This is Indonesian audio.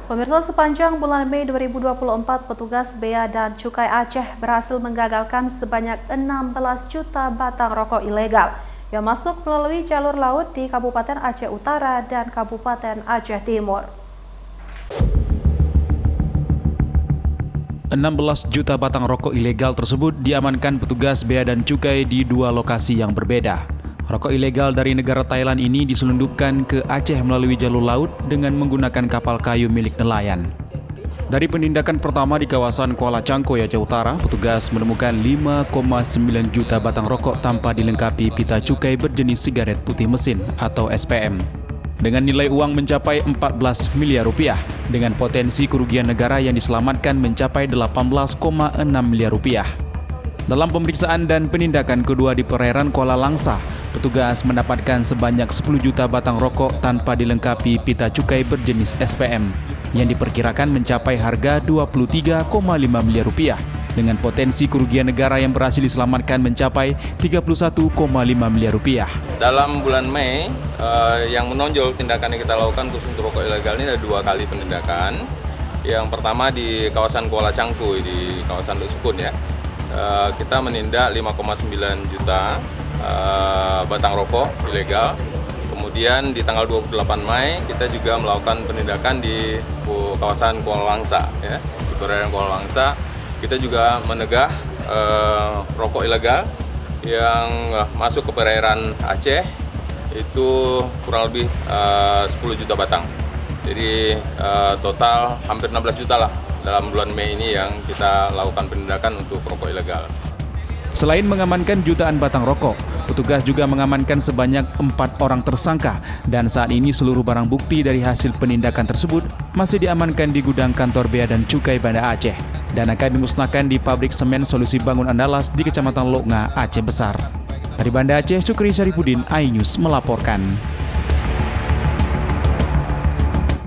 Pemirsa, sepanjang bulan Mei 2024, petugas Bea dan Cukai Aceh berhasil menggagalkan sebanyak 16 juta batang rokok ilegal yang masuk melalui jalur laut di Kabupaten Aceh Utara dan Kabupaten Aceh Timur. 16 juta batang rokok ilegal tersebut diamankan petugas Bea dan Cukai di dua lokasi yang berbeda. Rokok ilegal dari negara Thailand ini diselundupkan ke Aceh melalui jalur laut dengan menggunakan kapal kayu milik nelayan. Dari penindakan pertama di kawasan Kuala Cangkoi, Aceh Utara, petugas menemukan 5,9 juta batang rokok tanpa dilengkapi pita cukai berjenis sigaret putih mesin atau SPM. Dengan nilai uang mencapai 14 miliar rupiah, dengan potensi kerugian negara yang diselamatkan mencapai 18,6 miliar rupiah. Dalam pemeriksaan dan penindakan kedua di perairan Kuala Langsa, petugas mendapatkan sebanyak 10 juta batang rokok tanpa dilengkapi pita cukai berjenis SPM yang diperkirakan mencapai harga 23,5 miliar rupiah dengan potensi kerugian negara yang berhasil diselamatkan mencapai 31,5 miliar rupiah. Dalam bulan Mei, yang menonjol tindakan yang kita lakukan khusus untuk rokok ilegal ini ada 2 kali penindakan. Yang pertama di kawasan Kuala Cangkoi, di kawasan Luk Sukun ya. Kita menindak 5,9 juta batang rokok ilegal. Kemudian di tanggal 28 Mei kita juga melakukan penindakan di kawasan Kuala Langsa ya. Di perairan Kuala Langsa kita juga menegah rokok ilegal yang masuk ke perairan Aceh itu kurang lebih 10 juta batang. Jadi total hampir 16 juta lah dalam bulan Mei ini yang kita lakukan penindakan untuk rokok ilegal. Selain mengamankan jutaan batang rokok, petugas juga mengamankan sebanyak 4 orang tersangka dan saat ini seluruh barang bukti dari hasil penindakan tersebut masih diamankan di gudang kantor Bea dan Cukai Banda Aceh dan akan dimusnahkan di pabrik semen Solusi Bangun Andalas di Kecamatan Loknga, Aceh Besar. Dari Banda Aceh, Syukri Syarifuddin, iNews melaporkan.